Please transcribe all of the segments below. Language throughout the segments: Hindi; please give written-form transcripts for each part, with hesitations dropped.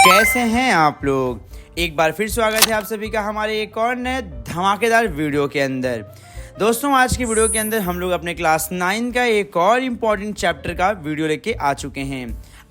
कैसे हैं आप लोग। एक बार फिर स्वागत है आप सभी का हमारे एक और नए धमाकेदार वीडियो के अंदर। दोस्तों आज की वीडियो के अंदर हम लोग अपने क्लास 9 का एक और इम्पॉर्टेंट चैप्टर का वीडियो लेके आ चुके हैं।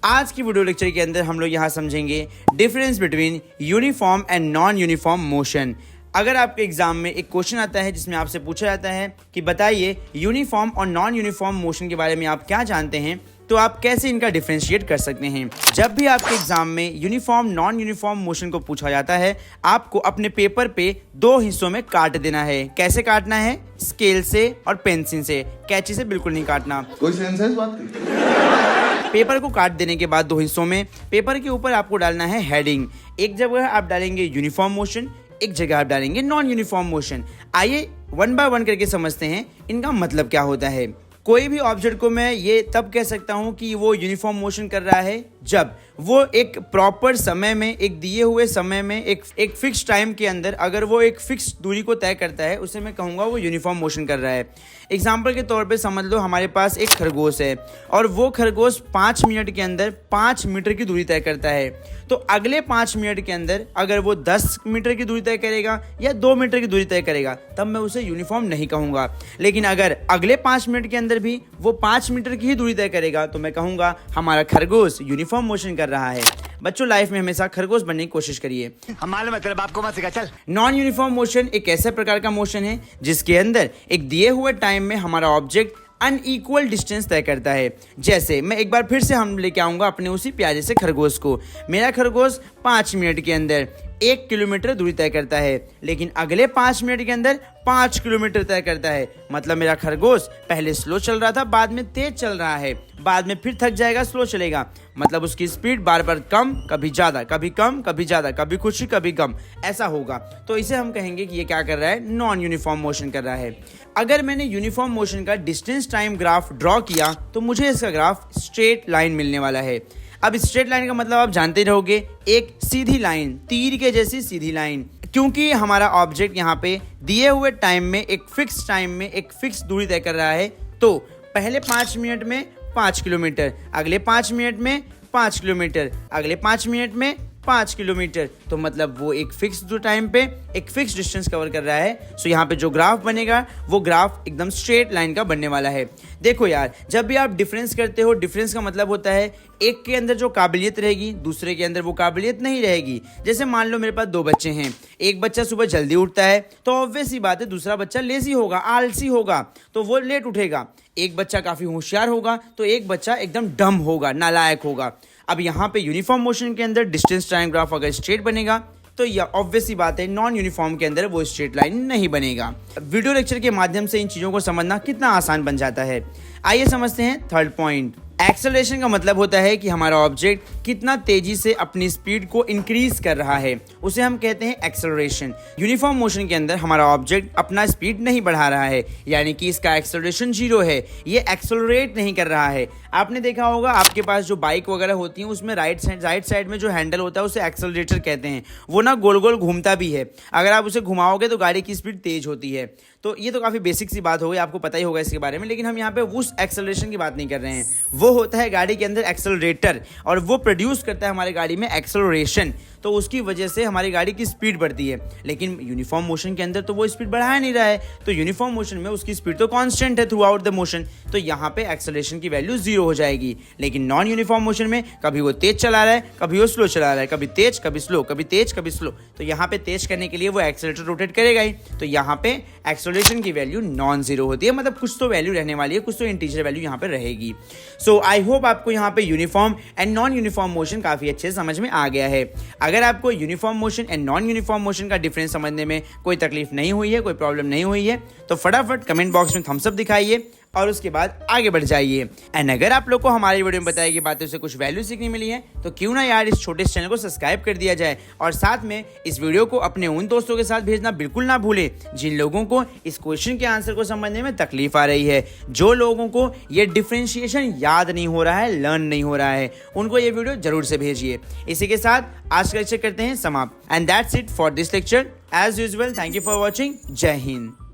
आज की वीडियो लेक्चर के अंदर हम लोग यहाँ समझेंगे difference between uniform and non uniform motion. अगर आपके एग्जाम में एक क्वेश्चन आता है जिसमें आपसे पूछा जाता है कि बताइए यूनिफॉर्म और नॉन यूनिफॉर्म मोशन के बारे में आप क्या जानते हैं, तो आप कैसे इनका डिफरेंशिएट कर सकते हैं। जब भी आपके एग्जाम में यूनिफॉर्म नॉन यूनिफॉर्म मोशन को पूछा जाता है, आपको अपने पेपर पे दो हिस्सों में काट देना है। कैसे काटना है? स्केल से और पेंसिल से, कैंची से बिल्कुल नहीं काटना। कोई सेंस है इस बात की? पेपर को काट देने के बाद दो हिस्सों में पेपर के ऊपर आपको डालना है हेडिंग। एक जगह आप डालेंगे यूनिफॉर्म मोशन, एक जगह आप डालेंगे नॉन यूनिफॉर्म मोशन। आइए वन बाय वन करके समझते हैं इनका मतलब क्या होता है। कोई भी ऑब्जेक्ट को मैं ये तब कह सकता हूँ कि वो यूनिफॉर्म मोशन कर रहा है जब वो एक प्रॉपर समय में, एक दिए हुए समय में, एक फिक्स टाइम के अंदर अगर वो एक फिक्स दूरी को तय करता है, उसे मैं कहूँगा वो यूनिफॉर्म मोशन कर रहा है। एग्जाम्पल के तौर पे समझ लो हमारे पास एक खरगोश है और वो खरगोश 5 मिनट के अंदर 5 मीटर की दूरी तय करता है। तो अगले 5 मिनट के अंदर अगर वो 10 मीटर की दूरी तय करेगा या 2 मीटर की दूरी तय करेगा, तब मैं उसे यूनिफॉर्म नहीं कहूँगा। लेकिन अगर अगले 5 मिनट के अंदर भी वो 5 मीटर की ही दूरी तय करेगा, तो मैं कहूँगा हमारा खरगोश यूनिफॉर्म मोशन कर रहा है। बच्चों लाइफ में हमेशा खरगोश बनने की कोशिश करिए। हमारे मतलब आपको मत सिखा चल। नॉन यूनिफॉर्म मोशन एक ऐसे प्रकार का मोशन है जिसके अंदर एक दिए हुए टाइम में हमारा ऑब्जेक्ट अनइक्वल डिस्टेंस तय करता है। जैसे मैं एक बार फिर से हम लेके आऊंगा अपने उसी प्यारे से खरगोश को। मेरा खरगोश 5 मिनट के अंदर 1 किलोमीटर दूरी तय करता है, लेकिन अगले 5 मिनट के अंदर 5 किलोमीटर तय करता है। मतलब मेरा खरगोश पहले स्लो चल रहा था, बाद में तेज चल रहा है, बाद में फिर थक जाएगा, स्लो चलेगा। मतलब उसकी स्पीड बार बार कम, कभी ज्यादा, कभी कम, कभी ज्यादा, कभी खुशी, कभी गम, ऐसा होगा। तो इसे हम कहेंगे कि ये क्या कर रहा है? नॉन यूनिफॉर्म मोशन कर रहा है। अगर मैंने यूनिफॉर्म मोशन का डिस्टेंस टाइम ग्राफ ड्रॉ किया तो मुझे इसका ग्राफ स्ट्रेट लाइन मिलने वाला है। अब स्ट्रेट लाइन का मतलब आप जानते रहोगे, एक सीधी लाइन, तीर के जैसी सीधी लाइन। क्योंकि हमारा ऑब्जेक्ट यहाँ पे दिए हुए टाइम में, एक फिक्स टाइम में एक फिक्स दूरी तय कर रहा है, तो पहले 5 मिनट में 5 किलोमीटर, अगले 5 मिनट में 5 किलोमीटर, अगले 5 मिनट में 5 किलोमीटर। तो मतलब वो एक फिक्स टाइम पे एक फिक्स डिस्टेंस कवर कर रहा है। सो यहाँ पे जो ग्राफ बनेगा वो ग्राफ एकदम स्ट्रेट लाइन का बनने वाला है। देखो यार, जब भी आप डिफरेंस करते हो, डिफरेंस का मतलब होता है एक के अंदर जो काबिलियत रहेगी दूसरे के अंदर वो काबिलियत नहीं रहेगी। जैसे मान लो मेरे पास 2 बच्चे हैं, एक बच्चा सुबह जल्दी उठता है तो ऑब्वियस ही बात है दूसरा बच्चा लेजी होगा, आलसी होगा, तो वो लेट उठेगा। एक बच्चा काफी होशियार होगा तो एक बच्चा एकदम डम होगा, नालायक होगा। अब यहाँ पे यूनिफॉर्म मोशन के अंदर डिस्टेंस टाइम ग्राफ अगर स्ट्रेट बनेगा तो यह ऑब्वियस ही बात है नॉन यूनिफॉर्म के अंदर वो स्ट्रेट लाइन नहीं बनेगा। वीडियो लेक्चर के माध्यम से इन चीजों को समझना कितना आसान बन जाता है। आइए समझते हैं थर्ड पॉइंट। एक्सेलरेशन का मतलब होता है कि हमारा ऑब्जेक्ट कितना तेजी से अपनी स्पीड को इंक्रीज कर रहा है, उसे हम कहते हैं एक्सेलरेशन। यूनिफॉर्म मोशन के अंदर हमारा ऑब्जेक्ट अपना स्पीड नहीं बढ़ा रहा है, यानी कि इसका एक्सेलरेशन 0 है, ये एक्सेलरेट नहीं कर रहा है। आपने देखा होगा आपके पास जो बाइक वगैरह होती है उसमें राइट साइड में जो हैंडल होता है उसे एक्सेलरेटर कहते हैं। वो ना गोल गोल घूमता भी है, अगर आप उसे घुमाओगे तो गाड़ी की स्पीड तेज होती है। तो ये तो काफी बेसिक सी बात हो गई, आपको पता ही होगा इसके बारे में। लेकिन हम यहाँ पे उस एक्सेलरेशन की बात नहीं कर रहे हैं, वो होता है गाड़ी के अंदर एक्सेलरेटर, और वो प्रोड्यूस करता है हमारी गाड़ी में एक्सेलरेशन। तो उसकी वजह से हमारी गाड़ी की स्पीड बढ़ती है। लेकिन यूनिफॉर्म मोशन के अंदर तो वो स्पीड बढ़ा नहीं रहा है, तो यूनिफॉर्म मोशन में उसकी स्पीड तो कांस्टेंट है थ्रू आउट द मोशन, तो यहाँ पे एक्सेलरेशन की वैल्यू 0 हो जाएगी। लेकिन नॉन यूनिफॉर्म मोशन में कभी वो तेज चला रहा है, कभी वो स्लो चला रहा है, कभी तेज कभी स्लो, कभी तेज कभी स्लो, तो यहाँ पे तेज करने के लिए वो एक्सेलरेटर रोटेट करेगा ही। तो यहाँ पे एक्सेलरेशन की वैल्यू नॉन जीरो होती है, मतलब कुछ तो वैल्यू रहने वाली है, कुछ तो इंटीजर वैल्यू यहाँ पे रहेगी। सो आई होप आपको यहाँ पे uniform and non uniform motion काफी अच्छे समझ में आ गया है। अगर आपको uniform motion and non uniform motion का डिफरेंस समझने में कोई तकलीफ नहीं हुई है, कोई प्रॉब्लम नहीं हुई है, तो फटाफट कमेंट बॉक्स में थम्स अप दिखाइए और उसके बाद आगे बढ़ जाइए। एंड अगर आप लोग को हमारी वीडियो में बताई गई बातों से कुछ वैल्यू सीखने मिली है, तो क्यों ना यार इस छोटे से चैनल को सब्सक्राइब कर दिया जाए, और साथ में इस वीडियो को अपने उन दोस्तों के साथ भेजना बिल्कुल ना भूलें जिन लोगों को इस क्वेश्चन के आंसर को समझने में तकलीफ आ रही है, जो लोगों को ये डिफरेंशिएशन याद नहीं हो रहा है, लर्न नहीं हो रहा है, उनको ये वीडियो जरूर से भेजिए। इसी के साथ आज का लेक्चर करते हैं समाप्त। And that's it for this lecture. As usual, thank you for watching. Jai Hind.